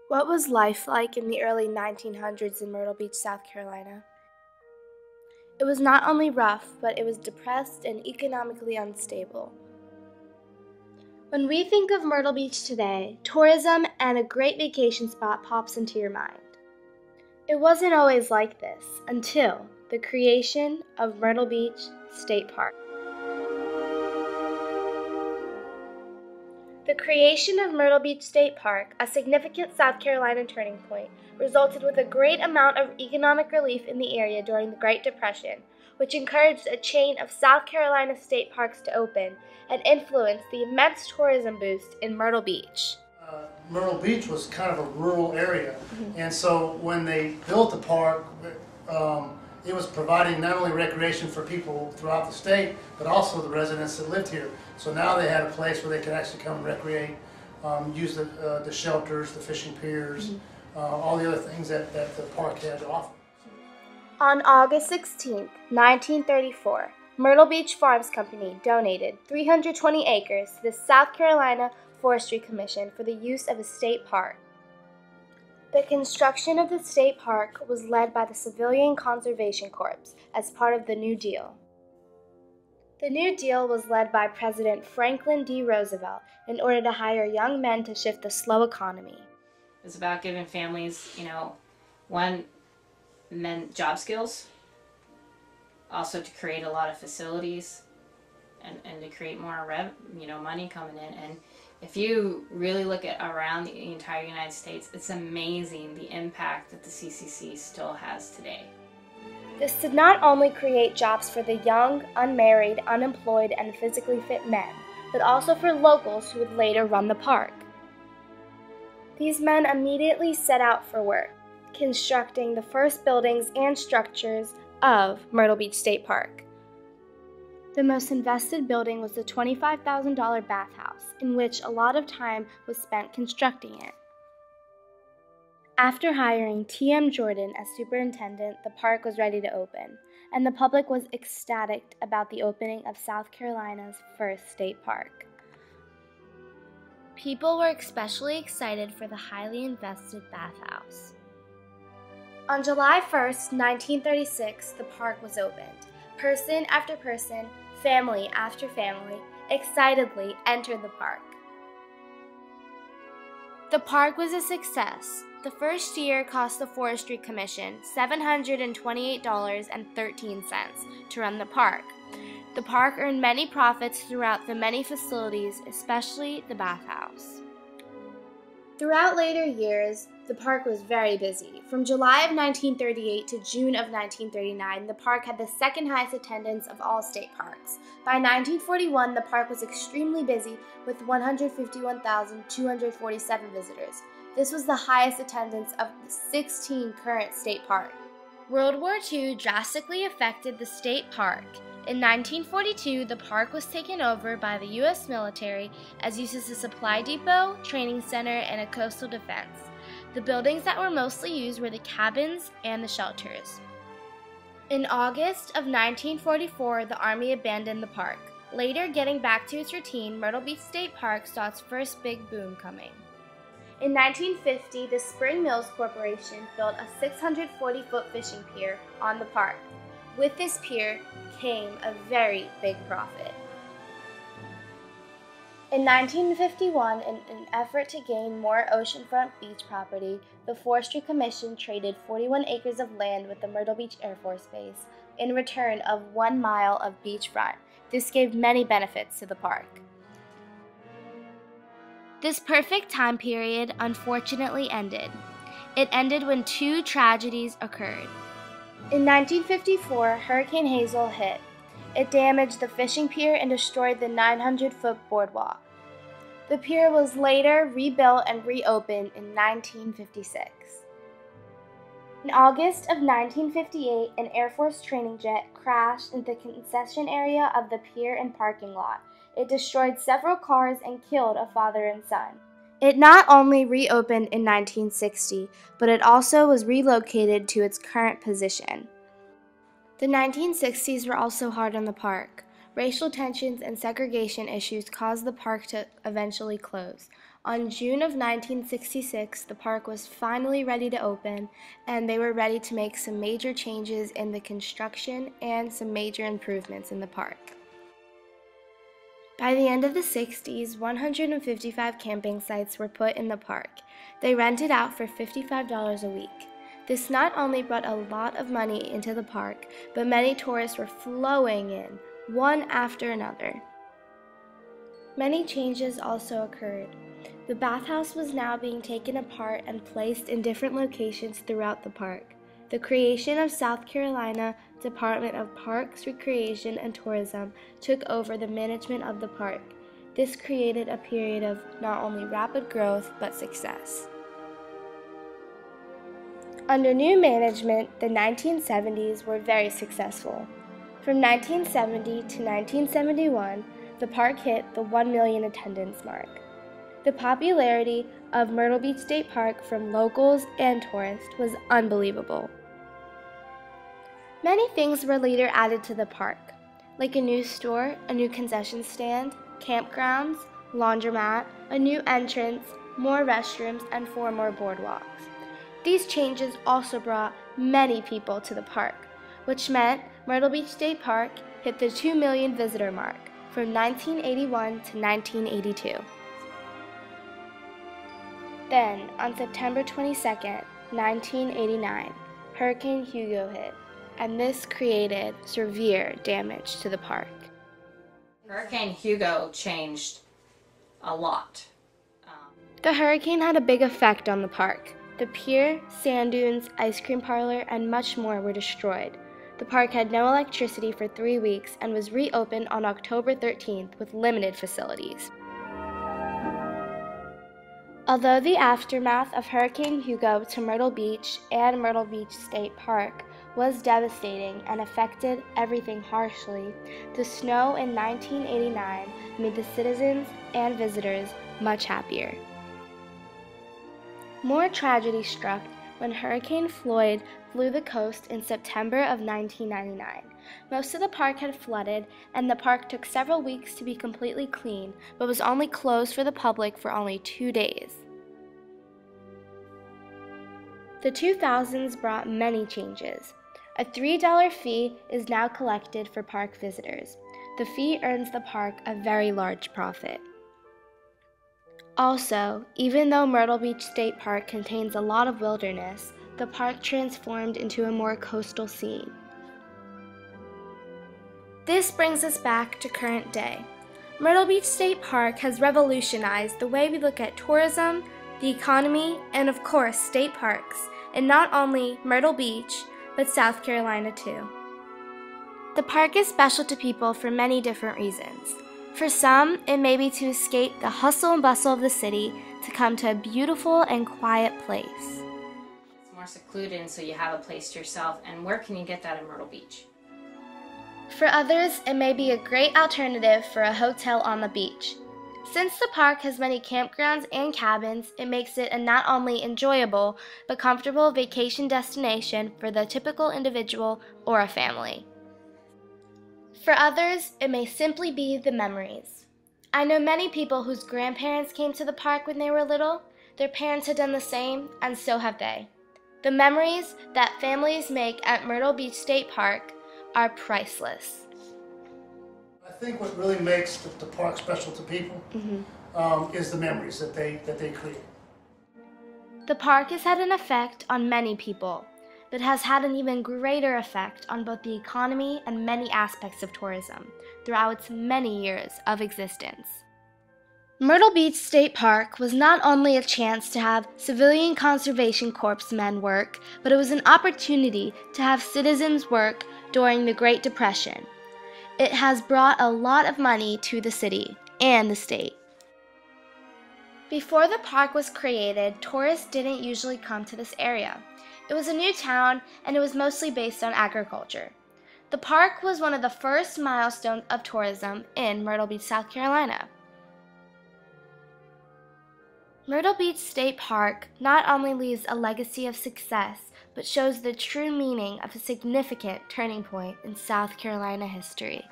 What was life like in the early 1900s in Myrtle Beach, South Carolina? It was not only rough, but it was depressed and economically unstable. When we think of Myrtle Beach today, tourism and a great vacation spot pops into your mind. It wasn't always like this until the creation of Myrtle Beach State Park. The creation of Myrtle Beach State Park, a significant South Carolina turning point, resulted with a great amount of economic relief in the area during the Great Depression, which encouraged a chain of South Carolina state parks to open and influenced the immense tourism boost in Myrtle Beach. Myrtle Beach was kind of a rural area, and so when they built the park, it was providing not only recreation for people throughout the state, but also the residents that lived here. So now they had a place where they could actually come and recreate, use the shelters, the fishing piers, all the other things that the park had to offer. On August 16, 1934, Myrtle Beach Farms Company donated 320 acres to the South Carolina Forestry Commission for the use of a state park. The construction of the state park was led by the Civilian Conservation Corps as part of the New Deal. The New Deal was led by President Franklin D. Roosevelt in order to hire young men to shift the slow economy. It's about giving families, one, men job skills, also to create a lot of facilities and to create more money coming in. And if you really look at around the entire United States, it's amazing the impact that the CCC still has today. This did not only create jobs for the young, unmarried, unemployed, and physically fit men, but also for locals who would later run the park. These men immediately set out for work, constructing the first buildings and structures of Myrtle Beach State Park. The most invested building was the $25,000 bathhouse, in which a lot of time was spent constructing it. After hiring T.M. Jordan as superintendent, the park was ready to open, and the public was ecstatic about the opening of South Carolina's first state park. People were especially excited for the highly invested bathhouse. On July 1, 1936, the park was opened. Person after person, family after family, excitedly entered the park. The park was a success. The first year cost the Forestry Commission $728.13 to run the park. The park earned many profits throughout the many facilities, especially the bathhouse. Throughout later years, the park was very busy. From July of 1938 to June of 1939, the park had the second highest attendance of all state parks. By 1941, the park was extremely busy with 151,247 visitors. This was the highest attendance of the 16 current state parks. World War II drastically affected the state park. In 1942, the park was taken over by the U.S. military as used as a supply depot, training center, and a coastal defense. The buildings that were mostly used were the cabins and the shelters. In August of 1944, the Army abandoned the park. Later, getting back to its routine, Myrtle Beach State Park saw its first big boom coming. In 1950, the Spring Mills Corporation built a 640-foot fishing pier on the park. With this pier came a very big profit. In 1951, in an effort to gain more oceanfront beach property, the Forestry Commission traded 41 acres of land with the Myrtle Beach Air Force Base in return of 1 mile of beachfront. This gave many benefits to the park. This perfect time period unfortunately ended. It ended when two tragedies occurred. In 1954, Hurricane Hazel hit. It damaged the fishing pier and destroyed the 900-foot boardwalk. The pier was later rebuilt and reopened in 1956. In August of 1958, an Air Force training jet crashed into the concession area of the pier and parking lot. It destroyed several cars and killed a father and son. It not only reopened in 1960, but it also was relocated to its current position. The 1960s were also hard on the park. Racial tensions and segregation issues caused the park to eventually close. On June of 1966, the park was finally ready to open, and they were ready to make some major changes in the construction and some major improvements in the park. By the end of the 60s, 155 camping sites were put in the park. They rented out for $55 a week. This not only brought a lot of money into the park, but many tourists were flowing in, one after another. Many changes also occurred. The bathhouse was now being taken apart and placed in different locations throughout the park. The creation of South Carolina Department of Parks, Recreation, and Tourism took over the management of the park. This created a period of not only rapid growth, but success. Under new management, the 1970s were very successful. From 1970 to 1971, the park hit the 1 million attendance mark. The popularity of Myrtle Beach State Park from locals and tourists was unbelievable. Many things were later added to the park, like a new store, a new concession stand, campgrounds, laundromat, a new entrance, more restrooms, and 4 more boardwalks. These changes also brought many people to the park, which meant Myrtle Beach State Park hit the 2 million visitor mark from 1981 to 1982. Then, on September 22, 1989, Hurricane Hugo hit, and this created severe damage to the park. Hurricane Hugo changed a lot. The hurricane had a big effect on the park. The pier, sand dunes, ice cream parlor, and much more were destroyed. The park had no electricity for 3 weeks and was reopened on October 13th with limited facilities. Although the aftermath of Hurricane Hugo to Myrtle Beach and Myrtle Beach State Park was devastating and affected everything harshly, the snow in 1989 made the citizens and visitors much happier. More tragedy struck when Hurricane Floyd flew the coast in September of 1999. Most of the park had flooded, and the park took several weeks to be completely clean, but was only closed for the public for only 2 days. The 2000s brought many changes. A $3 fee is now collected for park visitors. The fee earns the park a very large profit. Also, even though Myrtle Beach State Park contains a lot of wilderness, the park transformed into a more coastal scene. This brings us back to current day. Myrtle Beach State Park has revolutionized the way we look at tourism, the economy, and of course, state parks, in not only Myrtle Beach, but South Carolina too. The park is special to people for many different reasons. For some, it may be to escape the hustle and bustle of the city to come to a beautiful and quiet place. It's more secluded, and so you have a place to yourself. And where can you get that in Myrtle Beach? For others, it may be a great alternative for a hotel on the beach. Since the park has many campgrounds and cabins, it makes it a not only enjoyable, but comfortable vacation destination for the typical individual or a family. For others, it may simply be the memories. I know many people whose grandparents came to the park when they were little. Their parents had done the same, and so have they. The memories that families make at Myrtle Beach State Park are priceless. I think what really makes the park special to people is the memories that they create. The park has had an effect on many people, but has had an even greater effect on both the economy and many aspects of tourism throughout its many years of existence. Myrtle Beach State Park was not only a chance to have Civilian Conservation Corps men work, but it was an opportunity to have citizens work during the Great Depression. It has brought a lot of money to the city and the state. Before the park was created, tourists didn't usually come to this area. It was a new town, and it was mostly based on agriculture. The park was one of the first milestones of tourism in Myrtle Beach, South Carolina. Myrtle Beach State Park not only leaves a legacy of success, but shows the true meaning of a significant turning point in South Carolina history.